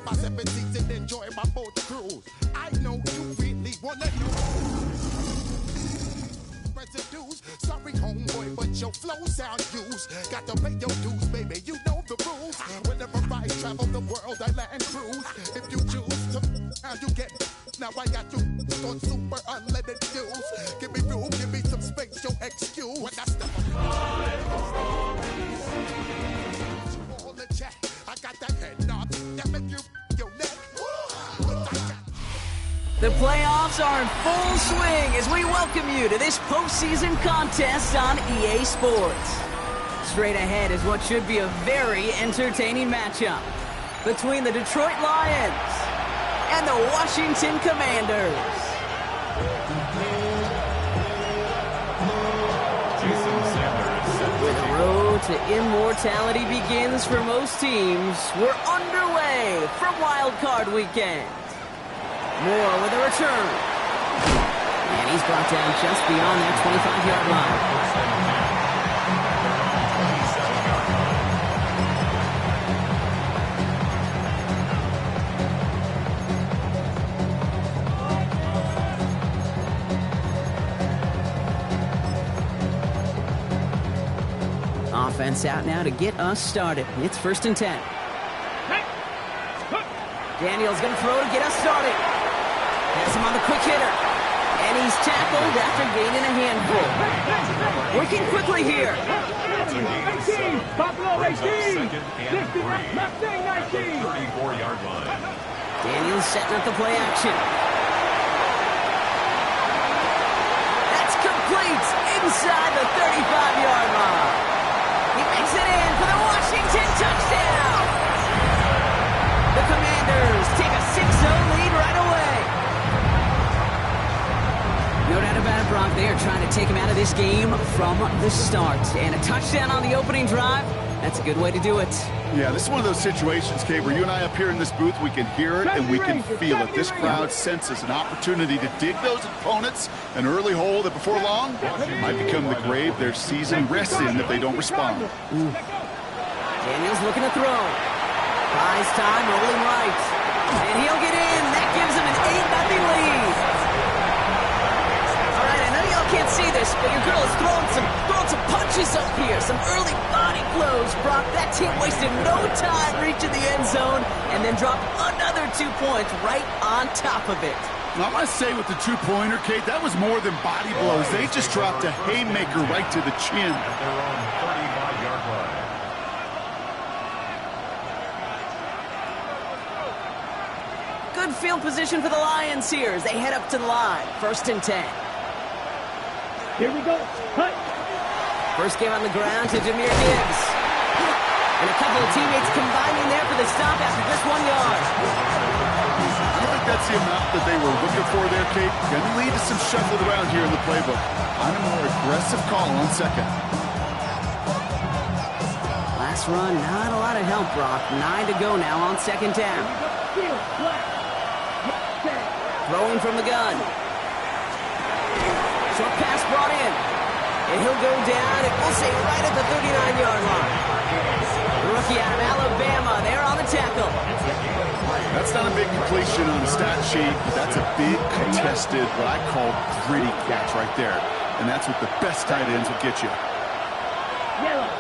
to my 7 seats and enjoy my boat cruise. I know you really wanna know residues. Sorry, homeboy, but your flow sound used. Got to pay your dues, baby. You know the rules. Whenever I travel the world, I land cruise. If you choose to, how you get. Now I got you on super unleaded fuels. Give me room, give me some space, your excuse. When I step up, all the chat. I got that head knob that make you your neck. The playoffs are in full swing as we welcome you to this postseason contest on EA Sports. Straight ahead is what should be a very entertaining matchup between the Detroit Lions and the Washington Commanders. Where the road to immortality begins for most teams, we're underway from Wild Card Weekend. Moore with a return. And he's brought down just beyond that 25-yard line. Offense out now to get us started. It's 1st and 10. Daniel's going to throw to get us started. Has him on the quick hitter. And he's tackled after gaining a handful. Working quickly here. 18, Buffalo 18. 34-yard line. Daniel's setting up the play action. That's complete inside the 35-yard line. He makes it in for the Washington touchdown. The Commanders take a 6-0 lead right away. No doubt about it, Brock. They are trying to take him out of this game from the start. And a touchdown on the opening drive, that's a good way to do it. Yeah, this is one of those situations, Kate, where you and I up here in this booth, we can hear it and we can feel it. This crowd senses an opportunity to dig those opponents an early hole that before long might become the grave their season rests in if they don't respond. Daniel's looking to throw. Buys time, rolling right. And he'll get in. That gives him an 8-0 lead. All right, I know y'all can't see this, but your girl is throwing some punches up here. Some early body blows, Brock. That team wasted no time reaching the end zone and then dropped another 2 points right on top of it. Now, I must say with the two-pointer, Kate, that was more than body blows. They just dropped a haymaker right to the chin. They're on 35-yard line. Good field position for the Lions here as they head up to the line. 1st and 10. Here we go. Cut. First game on the ground to Jahmyr Gibbs. And a couple of teammates combining there for the stop after just 1 yard. I think that's the amount that they were looking for there, Kate. Going to lead to some shuffling around here in the playbook. On a more aggressive call on second. Last run, not a lot of help, Brock. 9 to go now on 2nd down. Throwing from the gun. Short pass brought in. And he'll go down, and we'll say right at the 39-yard line. The rookie out of Alabama, there on the tackle. That's not a big completion on the stat sheet, but that's a big contested, what I call gritty catch right there. And that's what the best tight ends will get you. Yellow.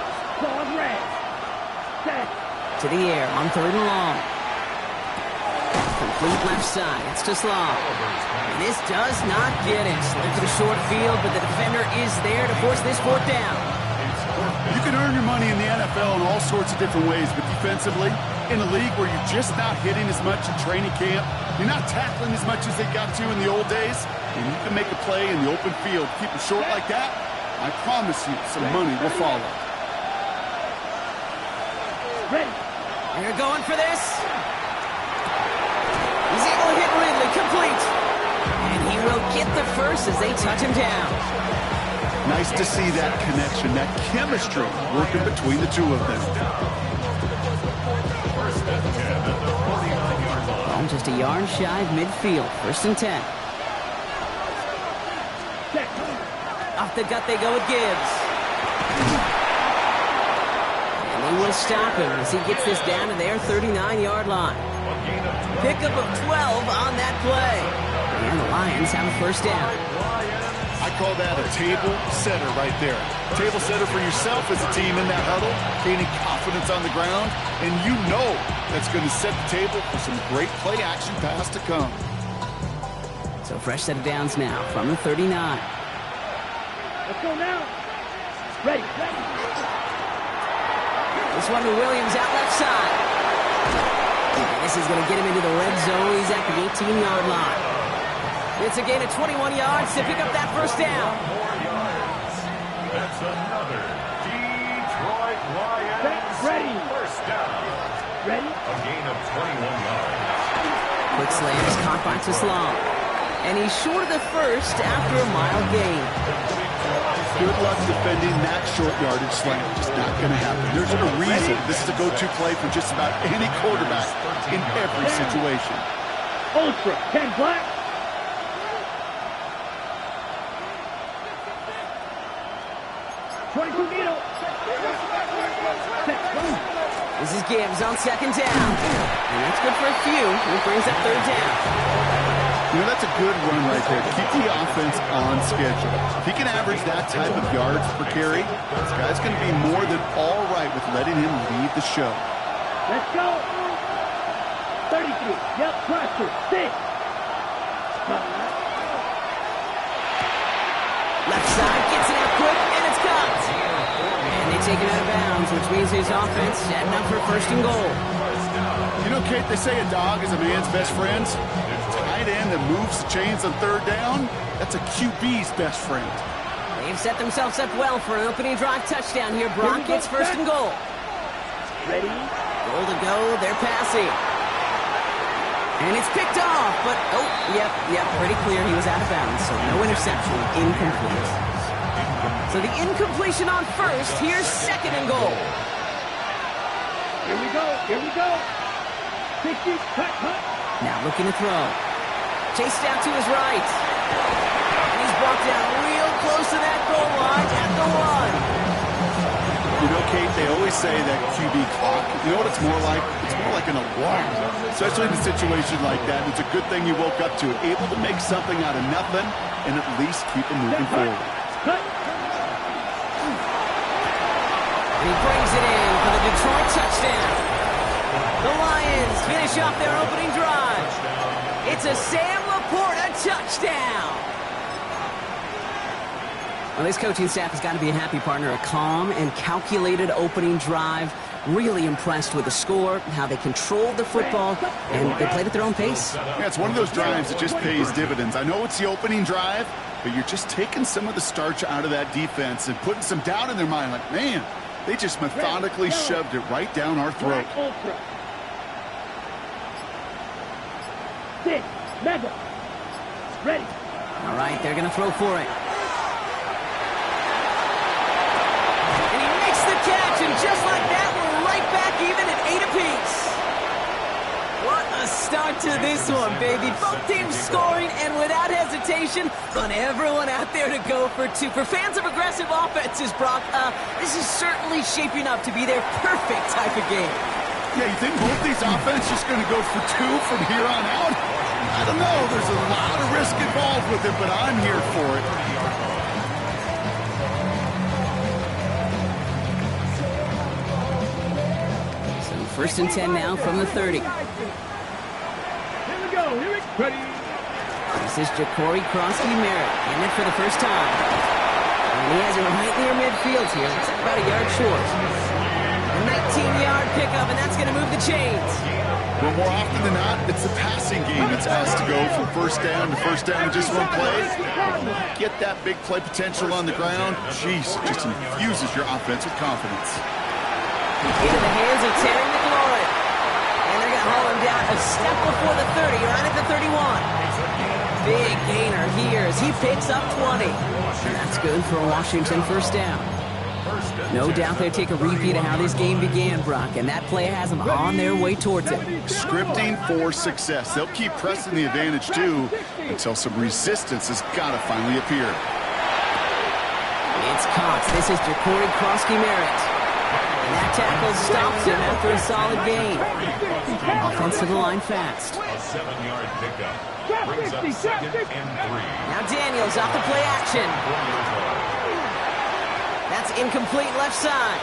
Dog red. Set. To the air on 3rd and long. Complete left side. It's to Slav. And this does not get it. Slip to the short field, but the defender is there to force this 4th down. You can earn your money in the NFL in all sorts of different ways, but defensively, in a league where you're just not hitting as much in training camp, you're not tackling as much as they got to in the old days, and you can make a play in the open field. Keep it short like that, I promise you some money will follow. Ready. They're going for this. He's able to hit Ridley, complete. And he will get the first as they touch him down. Nice to see that connection, that chemistry working between the two of them. Ball just a yard shy of midfield. 1st and 10. Off the gut they go with Gibbs. And they will stop him as he gets this down to their 39-yard line. Pickup of 12 on that play. And the Lions have a first down. I call that a table setter right there. Table setter for yourself as a team in that huddle, gaining confidence on the ground, and you know that's going to set the table for some great play action pass to come. So fresh set of downs now from the 39. Let's go now. Ready. This one to Williams out left side. And this is going to get him into the red zone. He's at the 18-yard line. It's a gain of 21 yards to pick up that first down. That's another Detroit Lions Ready. first down. Ready. A gain of 21 yards. Quick slam is caught by Teslam. And he's short of the first after a mile gain. Good luck defending that short yardage slant. Just not going to happen. There's a reason this is a go-to play for just about any quarterback in every situation. Ultra. 10 black. This is Gibbs on second down. And that's good for a few. It brings up third down. You know, that's a good run right there. Keep the offense on schedule. If he can average that type of yards per carry, this guy's going to be more than all right with letting him lead the show. Let's go. 33. Yep, pressure. 6. Left side gets it out quick, and it's caught. And they take it out of bounds, which means his offense setting up for first and goal. You know, Kate, they say a dog is a man's best friend. Tight end that moves the chains on third down, that's a QB's best friend. They've set themselves up well for an opening drive touchdown here. Brock gets first and goal. Ready. Goal to go, they're passing. And it's picked off, but, yep, pretty clear he was out of bounds, so no interception, incomplete. So the incompletion on first, here's second and goal. Here we go. 60, cut. Now looking to throw. Chased out to his right. And he's brought down real close to that goal line at the 1. You know, Kate, they always say that QB clock, you know what it's more like? It's more like an alarm, especially in a situation like that. It's a good thing you woke up to it, able to make something out of nothing and at least keep it moving forward. Cut. And he brings it in for the Detroit touchdown. The Lions finish off their opening drive. It's a Sam Laporta touchdown. Well, this coaching staff has got to be a happy partner. A calm and calculated opening drive. Really impressed with the score, how they controlled the football, and they played at their own pace. Yeah, it's one of those drives that just pays dividends. I know it's the opening drive, but you're just taking some of the starch out of that defense and putting some doubt in their mind. Like, man, they just methodically shoved it right down our throat. Ultra. 6. Mega. Ready. All right, they're going to throw for it. And he makes the catch, and just like that, we're right back even at 8 apiece. What a start to this one, baby. Both teams scoring, and without hesitation, on everyone out there to go for 2. For fans of aggressive offenses, Brock, this is certainly shaping up to be their perfect type of game. Yeah, you think both these offenses just going to go for 2 from here on out? I don't know. There's a lot of risk involved with it, but I'm here for it. So first and 10 now from the 30. Here we go. Ready. This is Ja'Cory Krosky-Merritt in it for the first time. And he has it right near midfield here. It's about a yard short. A 19-yard pickup, and that's going to move the chains. Well, more often than not, it's the passing game that's asked to go from first down to first down in just one play. Get that big play potential on the ground. Jeez, it just infuses your offense with confidence. Into the hands of Terry McLaurin. And they're going to haul him down a step before the 30, right at the 31. Big gainer here as he picks up 20. And that's good for a Washington first down. No doubt they take a repeat of how this game began, Brock, and that play has them on their way towards it. Scripting for success. They'll keep pressing the advantage, too, until some resistance has got to finally appear. It's caught. This is Ja'Cory Krosky-Merritt. That tackle stops him after a solid gain. Offense to the line fast. A 7-yard pickup. Brings up 2nd and 3. Now Daniels off the play action. That's incomplete left side.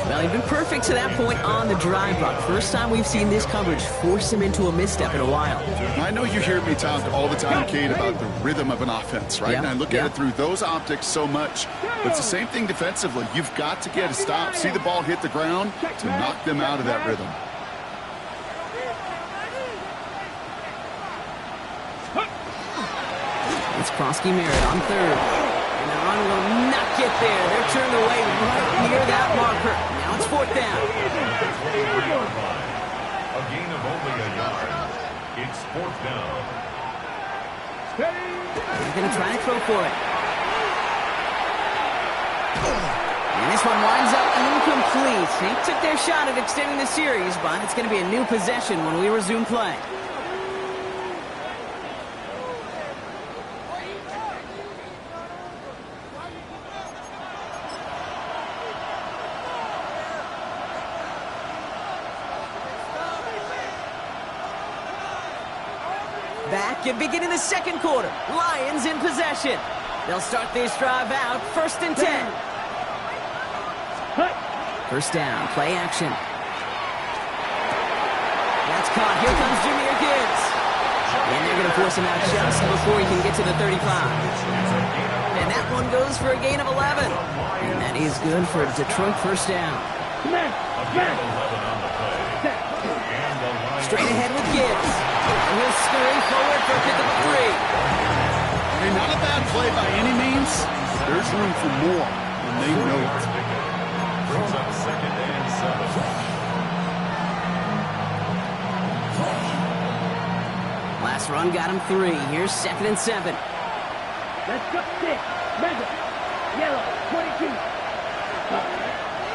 Well, he's been perfect to that point on the drive, Brock. First time we've seen this coverage force him into a misstep in a while. I know you hear me talk all the time, Kate, about the rhythm of an offense, right? Yeah, And I look at it through those optics so much. But it's the same thing defensively. You've got to get a stop, see the ball hit the ground to knock them out of that rhythm. It's Krosky Merritt on third. And the run will not get there. They're turned away right near that marker. Now it's 4th down. A gain of only a yard. It's 4th down. They're going to try to throw for it. And this one winds up incomplete. They took their shot at extending the series, but it's going to be a new possession when we resume play. Back and beginning the second quarter. Lions in possession. They'll start this drive out 1st and 10. First down, play action. That's caught. Here comes Jahmyr Gibbs. And they're going to force him out just before he can get to the 35. And that one goes for a gain of 11. And that is good for a Detroit first down. Straight ahead with Gibbs. And he'll scurry forward for a pickup of 3. And not a bad play by any means. There's room for more, and they know it. Brings up 2nd and 7. Last run got him 3. Here's 2nd and 7. Let's go. 6. Mega. Yellow. 22.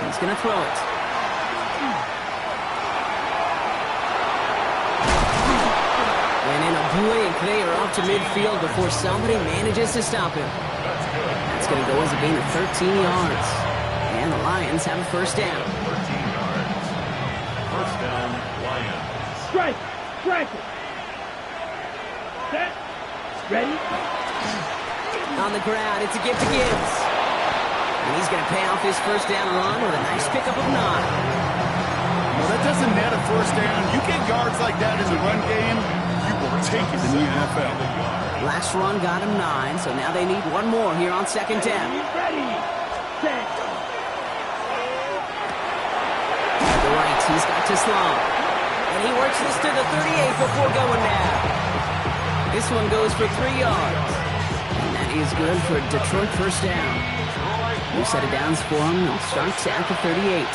He's going to throw it. And in a blink, they are off to midfield before somebody manages to stop him. That's going to go as a gain of 13 yards. And the Lions have a first down. 13 yards. First down, Lions. Strike. Strike it. Set. Ready. On the ground, it's a gift to Gibbs. And he's going to pay off his first down run with a nice pickup of 9. Well, that doesn't net a first down. You get yards like that in the run game, you will take it in the NFL. Last run got him 9, so now they need one more here on 2nd down. Ready. Set. To the right, he's got to Sloan. And he works this to the 38 before going down. This one goes for 3 yards. And that is good for a Detroit first down. New set of downs for him. They'll start at the 38.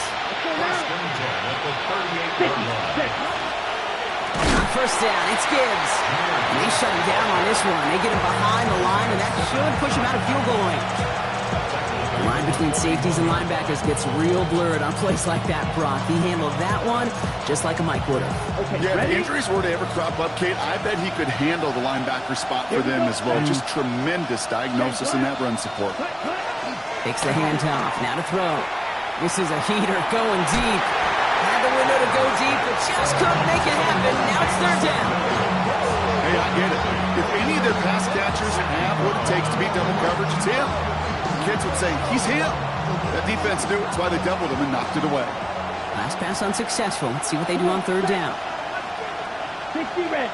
On first down, it's Gibbs. And they shut him down on this one. They get him behind the line, and that should push him out of field goal range. The line between safeties and linebackers gets real blurred on plays like that, Brock. He handled that one just like a Mike would have. Okay, Yeah, if ready? injuries were to ever crop up, Kate, I bet he could handle the linebacker spot for them as well. Just tremendous diagnosis in that run support. Takes the handoff. Now to throw. This is a heater going deep. Had the window to go deep, but just couldn't make it happen. Now it's 3rd down. Hey, I get it. If any of their pass catchers have what it takes to beat double coverage, it's him. Kids would say, he's him. That defense knew it. That's why they doubled him and knocked it away. Last pass unsuccessful. Let's see what they do on 3rd down. 60 red.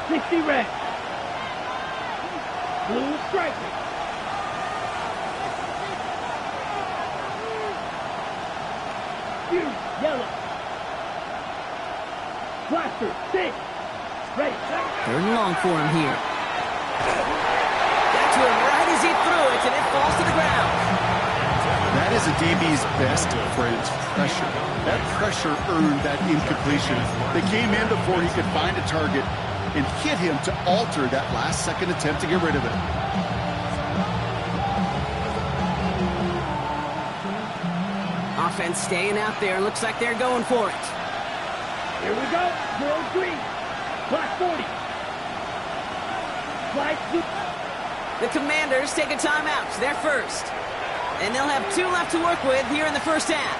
60 red. Blue striker. Yellow. Blaster. 6. Ready. 3rd and long for him here. Got to him right as he threw it, and it falls to the ground. That is a DB's best phrase, pressure. That pressure earned that incompletion. They came in before he could find a target and hit him to alter that last-second attempt to get rid of it. Offense staying out there. Looks like they're going for it. Here we go. Girl green. Black 40. Black blue. The Commanders take a timeout. They're first. And they'll have 2 left to work with here in the first half.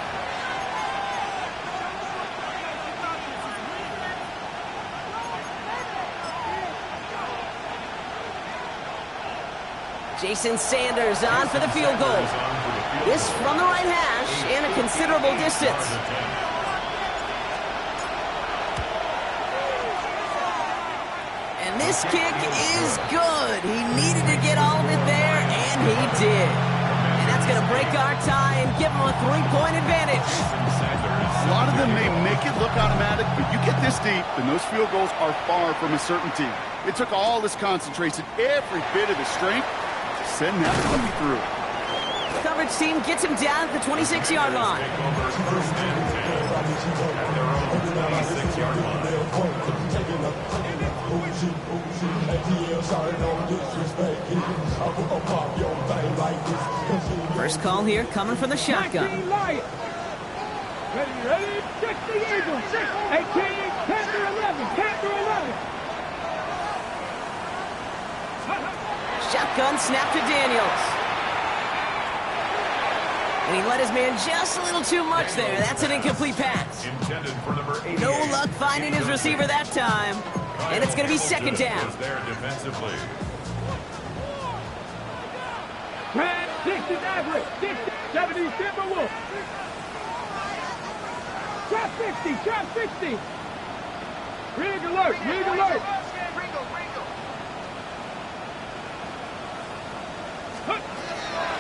Jason Sanders on for the field goal. This from the right hash and a considerable distance. And this kick is good. He needed to get all of it there, and he did. And that's going to break our tie and give him a 3-point advantage. A lot of them may make it look automatic, but you get this deep, and those field goals are far from a certainty. It took all his concentration, every bit of his strength, to send that puppy through. The coverage team gets him down at the 26-yard line. First call here coming from the shotgun. Ready, 60 Eagles, 18, Panther 11, Panther 11. Shotgun snap to Daniels. And he let his man just a little too much there. That's an incomplete pass. No luck finding his receiver that time. And it's going to be second down. Brad, 60 average, 60, 70 Timberwolves. Trap 60, trap 60. Rig alert, rig alert.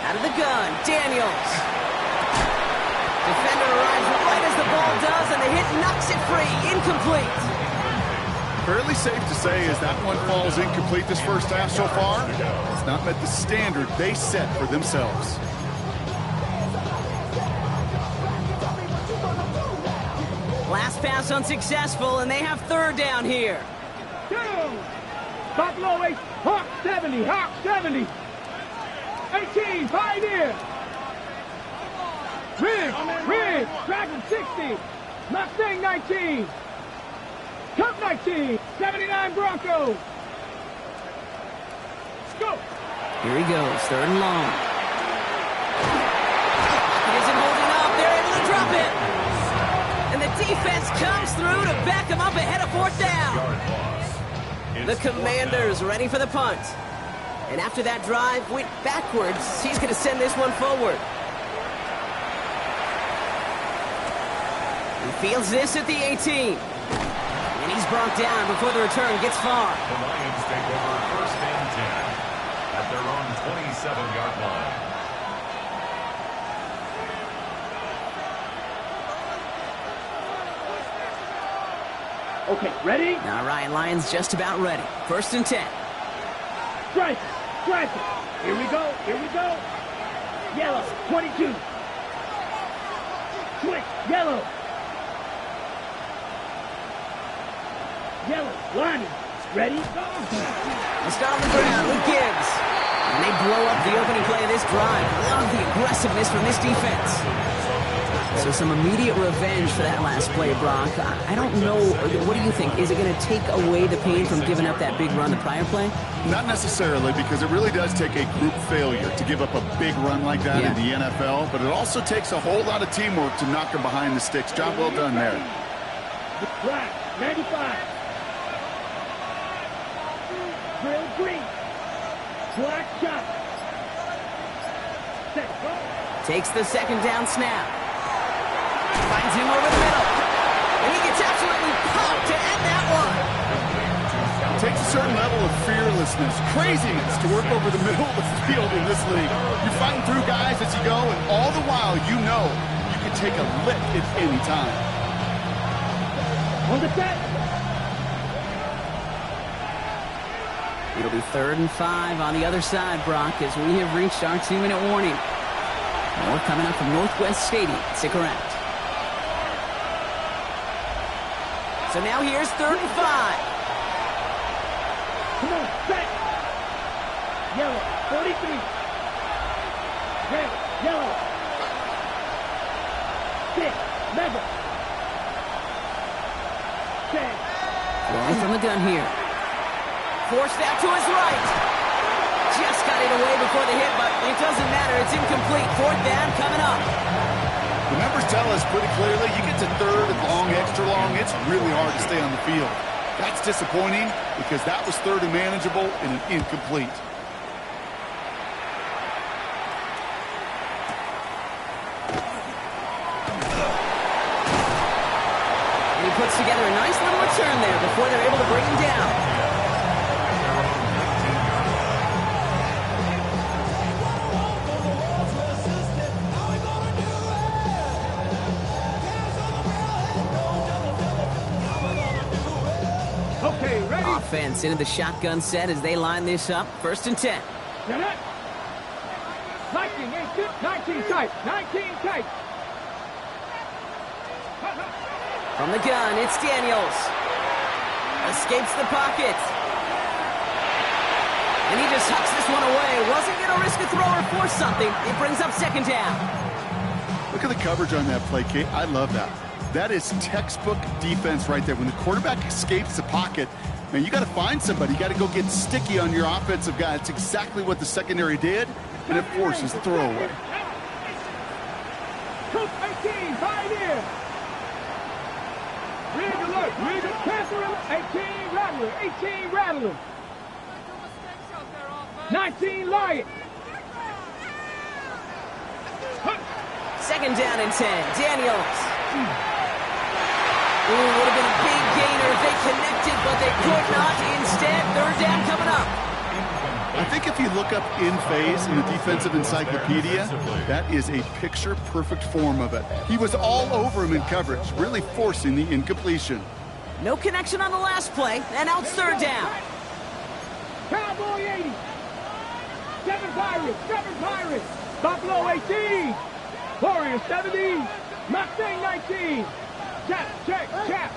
Out of the gun, Daniels. Defender arrives right as the ball does, and the hit knocks it free. Incomplete. Fairly safe to say as that one falls incomplete this first half so far, it's not met the standard they set for themselves. Last pass unsuccessful, and they have third down here. Buffalo 8, Hawk 70, Hawk 70. 18, Pioneer. Rig, Dragon 60. Mustang 19. Cup 19, 79 Broncos. Go. Here he goes, third and long. He isn't holding up, they're able to drop it. And the defense comes through to back him up ahead of fourth down. The Commanders ready for the punt. And after that drive went backwards, he's going to send this one forward. He fields this at the 18. And he's brought down before the return gets far. The Lions take over first and 10 at their own 27-yard line. Okay, ready? All right, Lions just about ready. First and 10. Strike it. Here we go. Yellow, 22. Switch, yellow. Yellow, lining. Ready? Let's start on the ground with Gibbs. And they blow up the opening play of this drive. Love the aggressiveness from this defense. So some immediate revenge for that last play, Brock. I don't know. What do you think? Is it going to take away the pain from giving up that big run the prior play? Not necessarily, because it really does take a group failure to give up a big run like that in the NFL. But it also takes a whole lot of teamwork to knock them behind the sticks. Job well done there. Black, 95. Drill green. Black shot. Set, go. Takes the second down snap. Finds him over the middle. And he gets absolutely pumped to end that one. It takes a certain level of fearlessness, craziness to work over the middle of the field in this league. You're fighting through guys as you go, and all the while you know you can take a lick at any time. On the set. It'll be 3rd and 5 on the other side, Brock, as we have reached our 2-minute warning. More coming up from Northwest Stadium. Stick around. So now here's 3rd and 5. Come on, set. Yellow, 43. Red, yellow. 6, level. 10. Throwing from the gun here. Forced out to his right. Just got it away before the hit, but it doesn't matter. It's incomplete. 4th down coming up. The numbers tell us pretty clearly, you get to 3rd and long, extra long, it's really hard to stay on the field. That's disappointing because that was 3rd and manageable and an incomplete. Okay, ready? Offense into the shotgun set as they line this up. 1st and 10. Get it. 19 tight. 19 tight. From the gun, it's Daniels. Escapes the pocket. And he just hucks this one away. Wasn't going to risk a throw or force something. It brings up 2nd down. Look at the coverage on that play, Kate. I love that. That is textbook defense right there. When the quarterback escapes the pocket, man, you got to find somebody. You got to go get sticky on your offensive guy. It's exactly what the secondary did, and it forces the throwaway. Coach 18, hide in. Rig alert. Rig alert. Passer 18 rattler. 18 rattler. 19 Lion. 2nd down and 10. Daniels. Ooh, would have been a big gainer if they connected, but they could not. Instead, 3rd down coming up. I think if you look up in phase in the defensive encyclopedia, that is a picture-perfect form of it. He was all over him in coverage, really forcing the incompletion. No connection on the last play, and out 3rd down. Cowboy 80. 7 Pirates. 7 Pirates. Buffalo 18. Warriors 70. Mustang 19. Check. Chap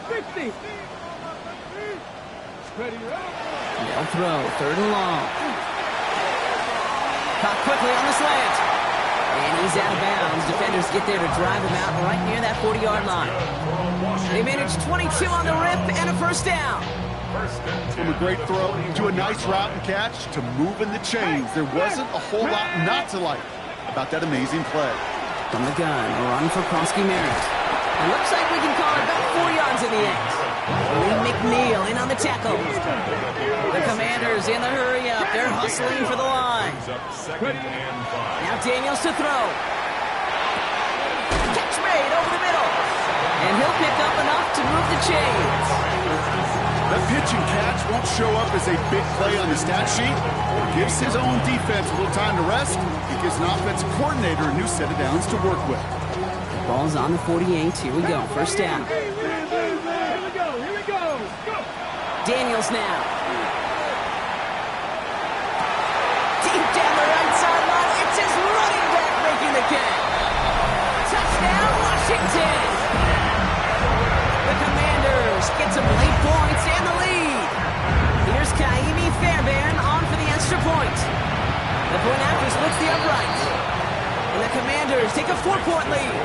60. Ready up. They'll throw. 3rd and long. Caught quickly on the slant. And he's out of bounds. Defenders get there to drive him out right near that 40-yard line. They managed 22 on the rip and a 1st down. From a great throw to a nice route and catch to moving the chains. There wasn't a whole lot not to like about that amazing play. From the gun, a run for Kronsky Merritt. It looks like we can call it about 4 yards in the end. Lee McNeil in on the tackle. The Commanders in the hurry-up. They're hustling for the line. Now Daniels to throw. Catch made over the middle. And he'll pick up enough to move the chains. That pitch and catch won't show up as a big play on the stat sheet. It gives his own defense a little time to rest. It gives an offensive coordinator a new set of downs to work with. Ball's on the 48. Here we go. 1st down. Here we go. Go. Daniels now. Deep down the right sideline. It's his running back making the catch. Touchdown, Washington. The Commanders get some late points and the lead. Here's Kaimi Fairbairn on for the extra point. The point after splits the upright. And the Commanders take a 4-point lead.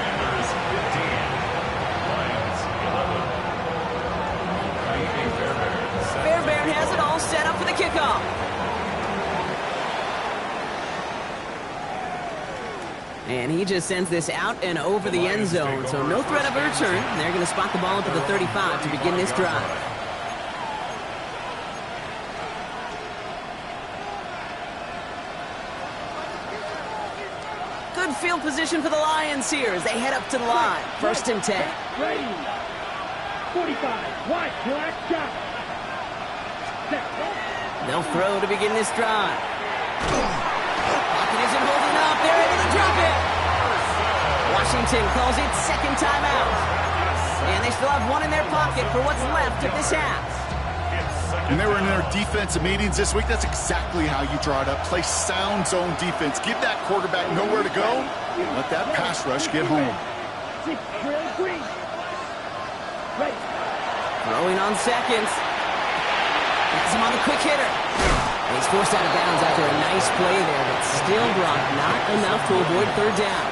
Commanders 15, Lions 11. Fairbairn has it all set up for the kickoff. And he just sends this out and over the end zone, so no threat of a return. They're going to spot the ball up at the 35 to begin this drive. Good field position for the Lions here as they head up to the line. 1st and 10. Ready. 45. White. Black shot. They'll throw to begin this drive. Pocket isn't holding up. They're able to drop it. Washington calls it 2nd timeout. And they still have one in their pocket for what's left of this half. When they were in their defensive meetings this week, that's exactly how you draw it up. Play sound zone defense. Give that quarterback nowhere to go. Let that pass rush get home. Throwing on 2nd. Gets him on the quick hitter. And he's forced out of bounds after a nice play there, but still blocked not enough to avoid 3rd down.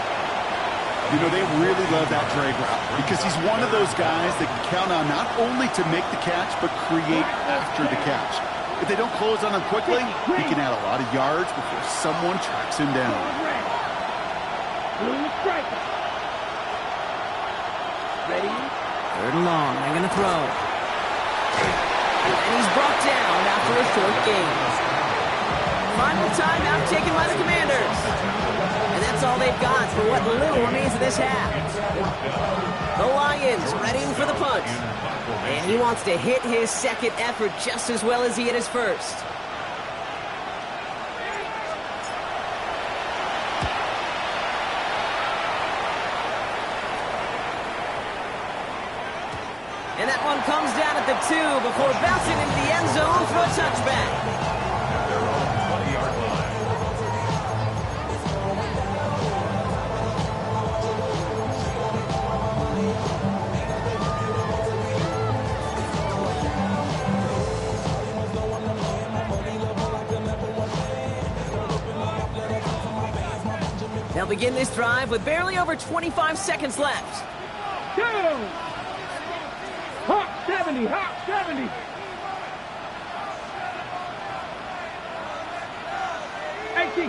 You know, they really love that drag route because he's one of those guys that can count on not only to make the catch, but create after the catch. If they don't close on him quickly, he can add a lot of yards before someone tracks him down. 3rd and long. They're going to throw. And he's brought down after a short gain. Final timeout taken by the Commanders. And that's all they've got for what little remains of this half. The Lions ready for the punt. And he wants to hit his 2nd effort just as well as he hit his 1st. And that one comes down at the 2 before bouncing into the end zone for a touchback. At their own 20-yard line. They'll begin this drive with barely over 25 seconds left. Go! Hawk 70, Hawk 70.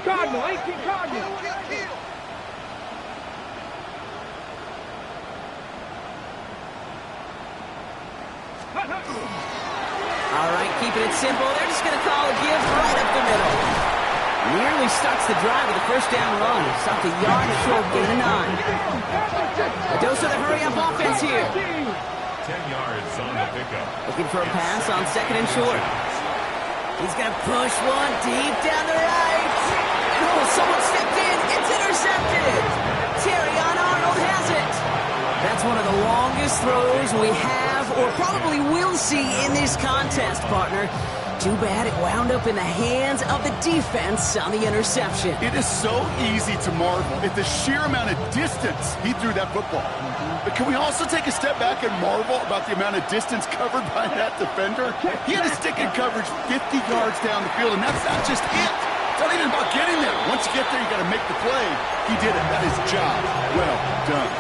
Cardinal, 18 Cardinal. All right, keeping it simple. They're just going to call a give right up the middle. Nearly starts the drive with a first down run. Stopped a yard short, gain of 9. A dose of the hurry-up offense here. 10 yards on the pickup. Looking for a pass on second and short. He's going to push one deep down the right. Oh, someone stepped in. It's intercepted. Terrion Arnold has it. That's one of the longest throws we have or probably will see in this contest, partner. Too bad it wound up in the hands of the defense on the interception. It is so easy to marvel at the sheer amount of distance he threw that football. But can we also take a step back and marvel about the amount of distance covered by that defender? He had to stick in coverage 50 yards down the field, and that's not just it. It's not even about getting there. Once you get there, you got to make the play. He did it. That is job well done.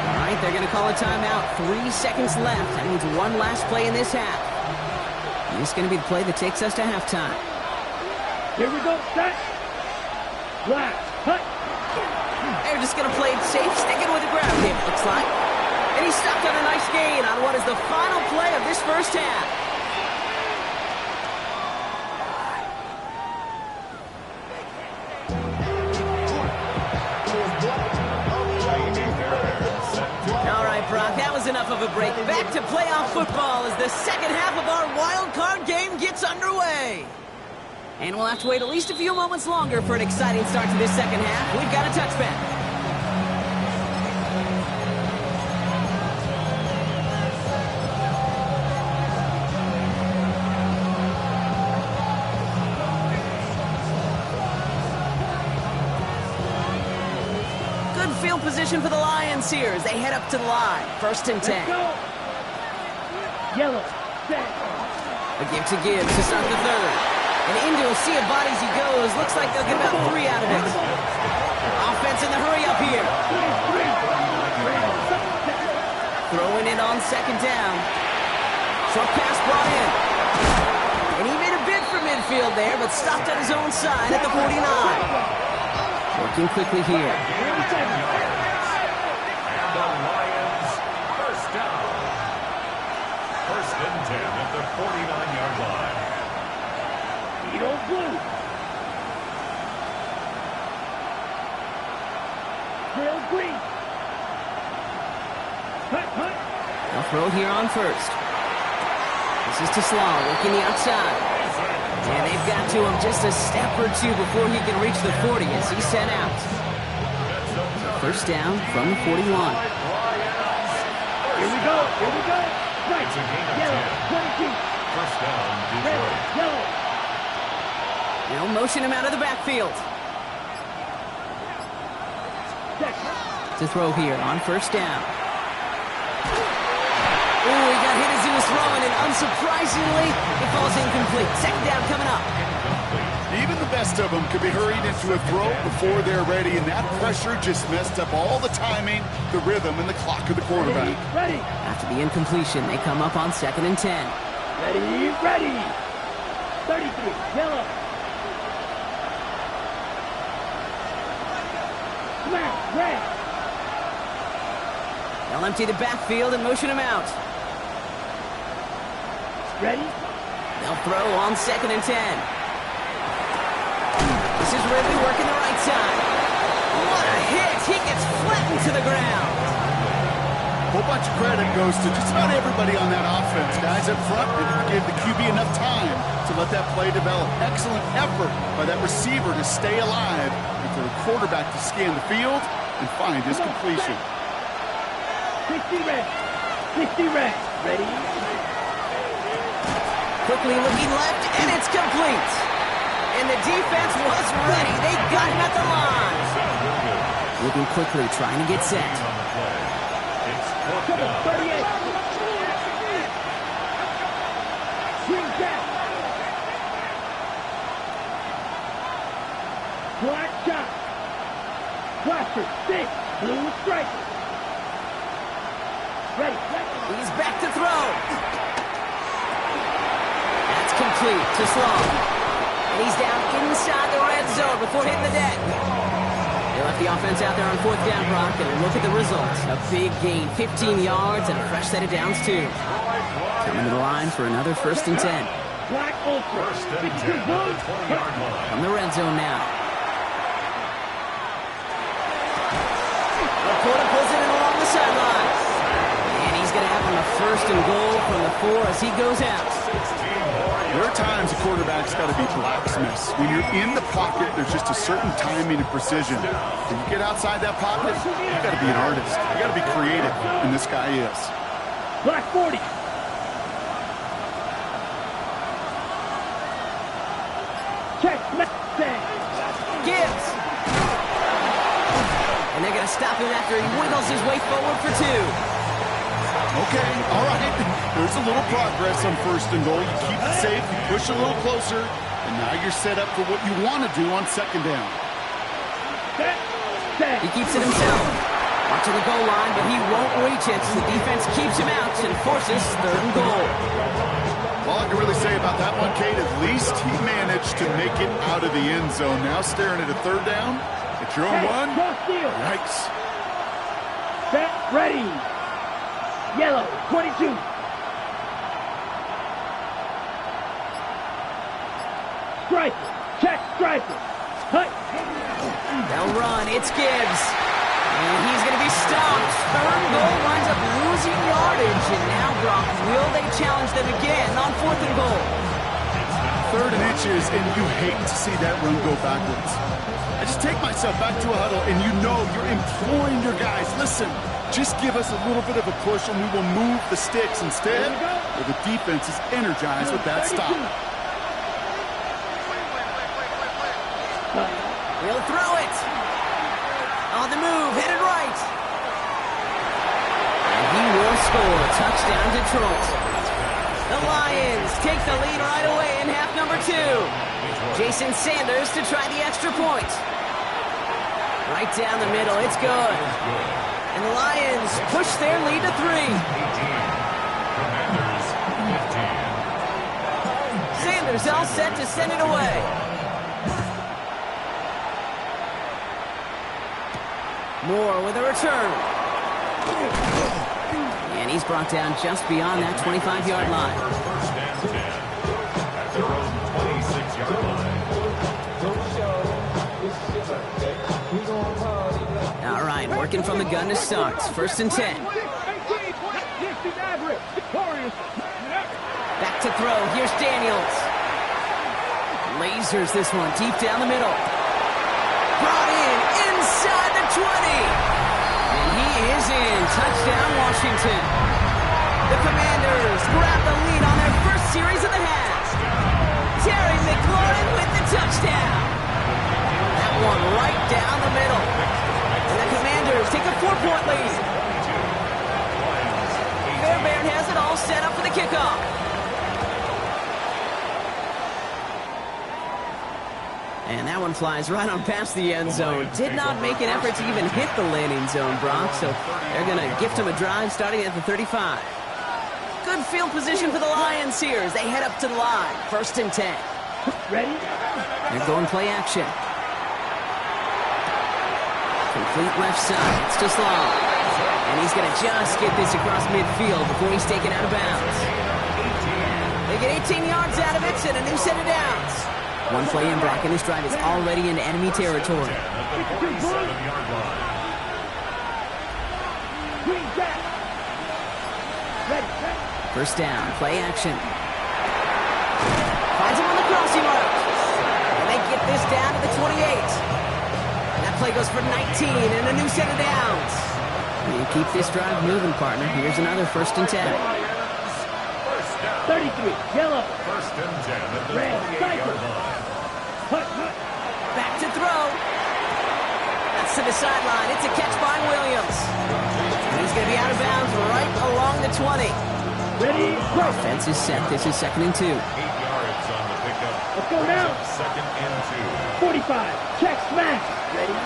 All right, they're going to call a timeout. 3 seconds left. That means one last play in this half. And this is going to be the play that takes us to halftime. Here we go, set. Last, hut. They're just going to play it safe, sticking with the ground game, it looks like. And he stopped on a nice gain on what is the final play of this first half. All right, Brock, that was enough of a break. Back to playoff football as the second half of our wild card game gets underway. And we'll have to wait at least a few moments longer for an exciting start to this second half. We've got a touchback. Field position for the Lions here as they head up to the line. First and 10. Yellow, set. A give to Gibbs to start the third. And into a sea of bodies he goes. Looks like they'll get about 3 out of it. Offense in the hurry up here. Throwing it on second down. Short pass brought in. And he made a bid for midfield there, but stopped at his own side at the 49. Working quickly here. And the Lions first down. First and 10 at the 49-yard line. Edo blue. Trail green. Hut, hut. They'll throw here on first. This is to Slaw, working the outside. And they've got to him just a step or two before he can reach the 40 as he's sent out. First down from the 41. Here we go, here we go. Right, It's a gain of yellow, 10. 22. First down, Red, Detroit. yellow. They'll motion him out of the backfield. Second. To throw here on first down. Oh, he got hit as he was throwing, and unsurprisingly, it falls incomplete. Second down coming up. Even the best of them could be hurried into a throw before they're ready, and that pressure just messed up all the timing, the rhythm, and the clock of the quarterback. Ready, After the incompletion, they come up on second and 10. ready, ready. 33, yellow. Come out, red. They'll empty the backfield and motion him out. Ready, They'll throw on second and 10. This is Ridley working the right side. What a hit! He gets flattened to the ground. A whole bunch of credit goes to just about everybody on that offense. Guys up front, they gave the QB enough time to let that play develop. Excellent effort by that receiver to stay alive and for the quarterback to scan the field and find his completion. 60 red, 60 red. Ready? Quickly looking left, and it's complete. And the defense was ready. They got him at the line. Moving quickly, trying to get set. Come on, 38. Swing back. Black shot. Blaster, stick, blue striker. Ready. He's back to throw. That's complete to Sloan. And he's down inside the red zone before hitting the deck. They left the offense out there on 4th down, Brock, and look at the results. A big gain, 15 yards, and a fresh set of downs, too. Coming to the line for another 1st and 10. Black Ultra. 1st and 10 at the 20-yard line. From the red zone now. Laporta pulls it in along the sideline. And he's going to have him a 1st and goal from the 4 as he goes out. There are times a quarterback's got to be blacksmiths. When you're in the pocket, there's just a certain timing and precision. When you get outside that pocket, you got to be an artist. You got to be creative, and this guy is. Black 40. Check. Gibbs. And they're going to stop him after he wiggles his way forward for 2. Okay, all right. There's a little progress on 1st and goal. You keep it safe, you push a little closer, and now you're set up for what you want to do on 2nd down. He keeps it himself. Watching the goal line, but he won't reach it. The defense keeps him out and forces 3rd and goal. All I can really say about that one, Kate, at least he managed to make it out of the end zone. Now staring at a 3rd down. It's your own one. Yikes. Set, ready. Yellow, 22. Striker, check striker. Hut. They'll run, it's Gibbs. And he's going to be stopped. 3rd and goal winds up losing yardage. And now, Brock, will they challenge them again on 4th and goal? 3rd and inches, and you hate to see that run go backwards. I just take myself back to a huddle, and you know you're imploring your guys, listen, just give us a little bit of a push, and we will move the sticks instead. Well, the defense is energized with that stop. He'll throw it. On the move, headed right. And he will score. Touchdown, Detroit. The Lions take the lead right away in half number 2. Jason Sanders to try the extra point. Right down the middle, it's good. And the Lions push their lead to 3. Sanders all set to send it away. Moore with a return. And he's brought down just beyond that 25-yard line. 1st and 10 at their own 26-yard line. All right, working from the gun to start. 1st and 10. Back to throw. Here's Daniels. Lasers this one deep down the middle. Brought in inside the 20. And he is in. Touchdown, Washington. The Commanders grab the lead on their first series of the half. Terry McLaurin with the touchdown. That one right down the middle. And the Commanders take a 4-point lead. Fairbairn has it all set up for the kickoff. And that one flies right on past the end zone. Did not make an effort to even hit the landing zone, Brock. So they're going to gift him a drive starting at the 35. Good field position for the Lions here as they head up to the line. 1st and 10. Ready? They're going play action. Complete left side. It's to Sloan. And he's going to just get this across midfield before he's taken out of bounds. They get 18 yards out of it and a new set of downs. One play in, Brock, and this drive is already into enemy territory. First down, play action. Finds him on the crossing route. And they get this down to the 28. And that play goes for 19 and a new set of downs. You keep this drive moving, partner. Here's another 1st and 10. down. 33, yellow. First and 10 at the Red, 28-yard line. Hut, hut. Back to throw. That's to the sideline. It's a catch by Williams. And he's going to be out of bounds right along the 20. Ready, go. Offense is set. This is 2nd and 2. 8 yards on the pickup. Let's go Brings now. up 2nd and 45, check, smash. Ready,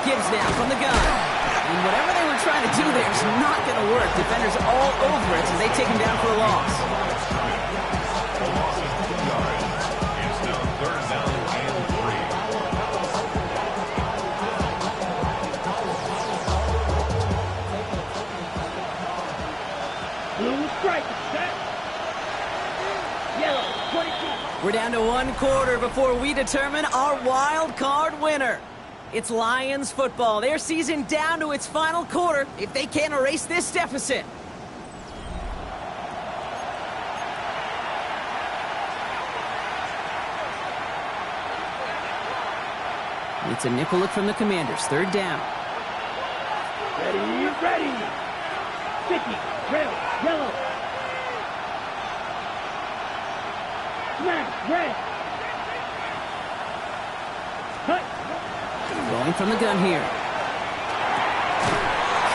Gibbs now from the gun. And whatever they were trying to do there is not going to work. Defenders all over it as they take him down for a loss. The loss is 2 yards. It's now 3rd down and 3. blue strike, set. Yellow, 22. We're down to 1 quarter before we determine our wild card winner. It's Lions football. Their season down to its final quarter if they can't erase this deficit. It's a nickel look from the Commanders. 3rd down. Ready, ready. Sticky, red, yellow. Smash, red. Hut. Rolling from the gun here.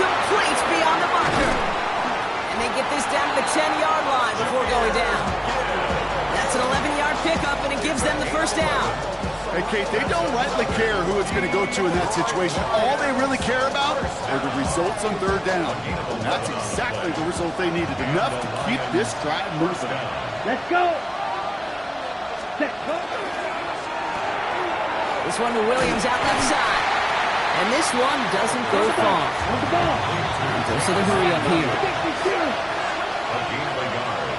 Complete beyond the marker. And they get this down to the 10-yard line before going down. That's an 11-yard pickup, and it gives them the 1st down. Hey, Kate, they don't rightly care who it's going to go to in that situation. All they really care about are the results on 3rd down. And that's exactly the result they needed, enough to keep this drive moving. Let's go. Set, go. This one to Williams out left side. And this one doesn't go far. On the ball. And goes to the hurry up here. 62. A gain by yard.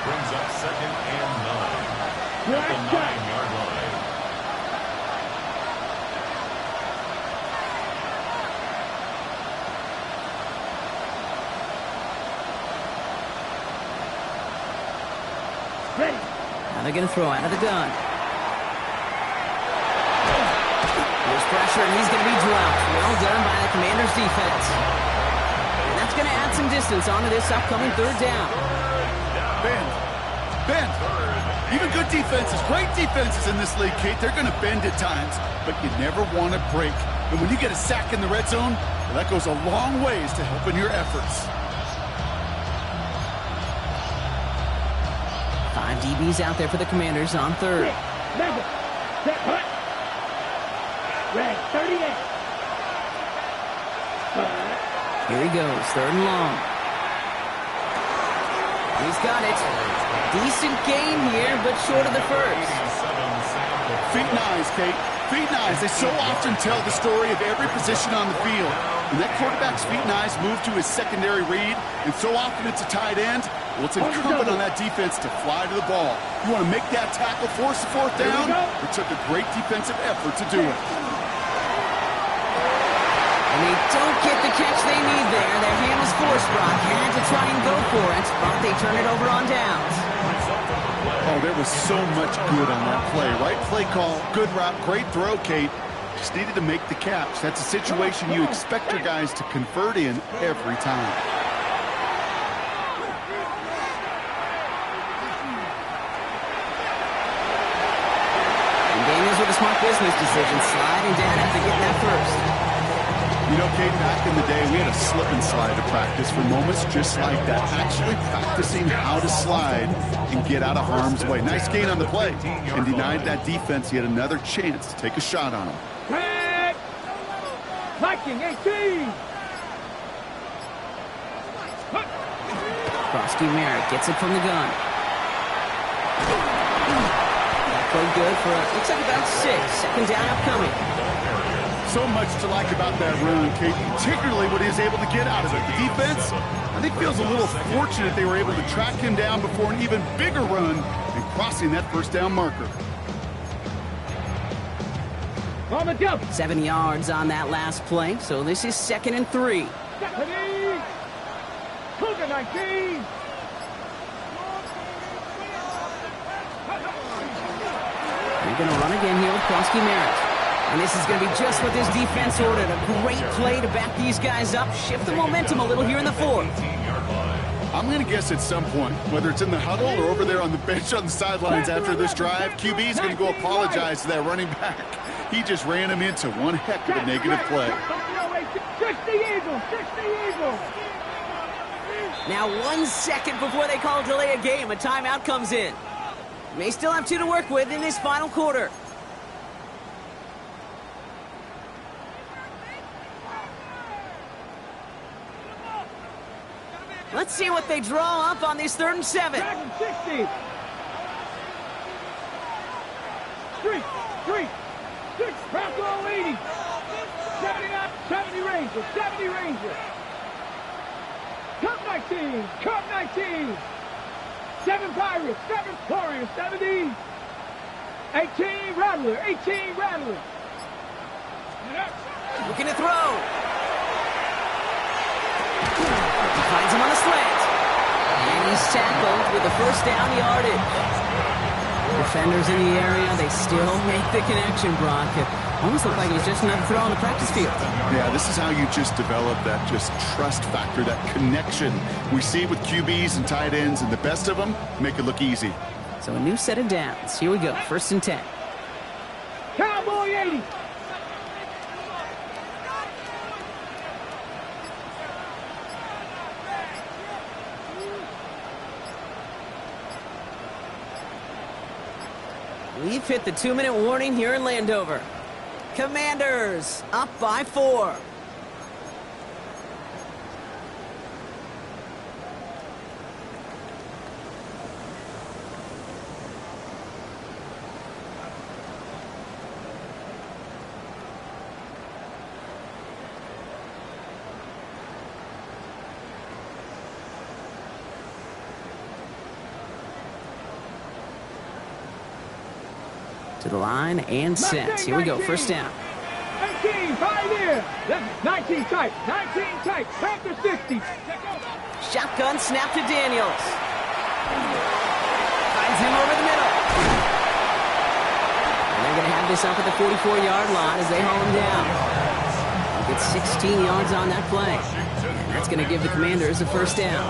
Brings up 2nd and 9. At the Black shot. 9-yard line. Ready. Now they're going to throw out of the gun. There's pressure, and he's going to be dropped. Well done by the Commanders' defense. And that's going to add some distance onto this upcoming 3rd down. Bend. Even good defenses, great defenses in this league, Kate, they're going to bend at times, but you never want to break. And when you get a sack in the red zone, well, that goes a long ways to helping your efforts. 5 DBs out there for the Commanders on 3rd. Mega. Set, hut. Red, 38. Here he goes, 3rd and long. He's got it. Decent gain here, but short of the 1st. Feet and eyes, Kate. Feet and eyes. They so often tell the story of every position on the field. When that quarterback's feet and eyes move to his secondary read, and so often it's a tight end, well, it's incumbent on that defense to fly to the ball. You want to make that tackle, force the 4th down? It took a great defensive effort to do it. And they don't get the catch they need there. Their hand was forced, Brock. Had to try and go for it, but they turn it over on downs. Oh, there was so much good on that play. Right play call, good route, great throw, Kate. Just needed to make the catch. That's a situation you expect your guys to convert in every time. And Daniels with a smart business decision, sliding down after getting that 1st. You know, Kate, back in the day, we had a slip and slide to practice for moments just like that. Actually practicing how to slide and get out of harm's way. Nice gain on the play and denied that defense yet another chance to take a shot on him. Tag. Viking, 18. Krosky Merritt gets it from the gun. That played good for, looks like about 6. 2nd down upcoming. So much to like about that run, Kate, particularly what he was able to get out of it. The defense, I think, feels a little fortunate they were able to track him down before an even bigger run and crossing that 1st down marker. On the jump. 7 yards on that last play, so this is 2nd and 3. Stephanie. Cougar, 19. They're going to run again here with Krosky Merritt. And this is going to be just what this defense ordered. A great play to back these guys up, shift the momentum a little here in the 4th. I'm going to guess at some point, whether it's in the huddle or over there on the bench on the sidelines after this drive, QB is going to go apologize to that running back. He just ran him into one heck of a negative play. 60 Eagles, 60 Eagles. Now 1 second before they call delay a game, a timeout comes in. May still have 2 to work with in this final quarter. Let's see what they draw up on this 3rd and 7. 60. 3, 6, pass all 80. 79, 70 Rangers, 70 Rangers. Cup 19. 7 Pirates, 7 Warriors, 70. 18 Rattler, 18 Rattler. Looking to throw. He finds him on the slant. And he's tackled with a 1st down yardage. Defenders in the area, they still make the connection, Brock. It almost looked like it was just another throw on the practice field. Yeah, this is how you just develop that just trust factor, that connection. We see it with QBs and tight ends, and the best of them make it look easy. So a new set of downs. Here we go, 1st and 10. Cowboy 80. We've hit the 2-minute warning here in Landover. Commanders up by 4. To the line and set. Here we go, 1st down. 19, Pioneer. 19 tight, Panther 60. Shotgun snap to Daniels. Finds him over the middle. And they're going to have this up at the 44-yard line as they haul him down. They'll get 16 yards on that play. And that's going to give the Commanders a 1st down.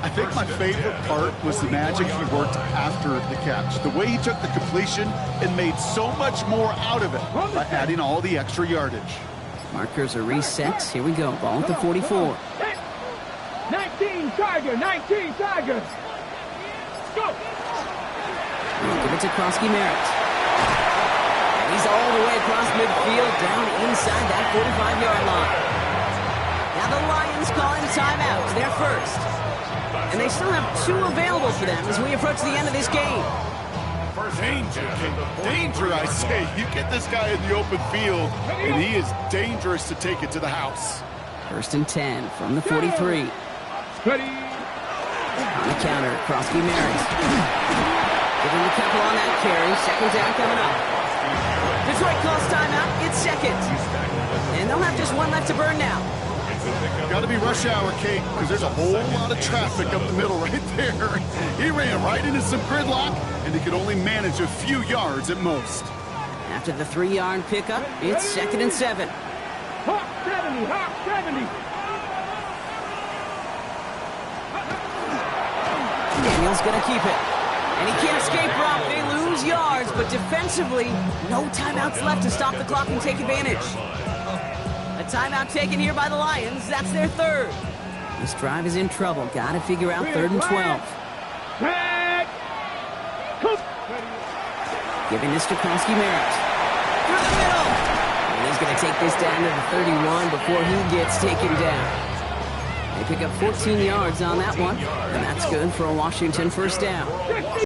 I think my favorite part was the magic he worked after the catch. The way he took the completion and made so much more out of it by adding all the extra yardage. Markers are reset. Here we go. Ball at the 44. 19 Tiger. Go. Give it to Krosky Merritt. And he's all the way across midfield down inside that 45-yard line. Now the Lions calling timeout. They're first. And they still have 2 available for them as we approach the end of this game. Danger, I say. You get this guy in the open field, and he is dangerous to take it to the house. 1st and 10 from the 43. Ready. On the counter, Krosky Merritt. Giving the couple on that carry. 2nd down coming up. Detroit calls timeout. It's 2nd. And they'll have just 1 left to burn now. Got to be rush hour, Kate, because there's a whole lot of traffic up the middle right there. He ran right into some gridlock, and he could only manage a few yards at most. After the 3-yard pickup, it's 2nd and 7. Hawk 70. Daniels going to keep it. And he can't escape, Rob. They lose yards, but defensively, no timeouts left to stop the clock and take advantage. A timeout taken here by the Lions. That's their 3rd. This drive is in trouble. Got to figure out 3rd and 12. Giving this to Krosky Merritt. Through the middle. And he's going to take this down to the 31 before he gets taken down. They pick up 14 yards on that one. And that's good for a Washington 1st down.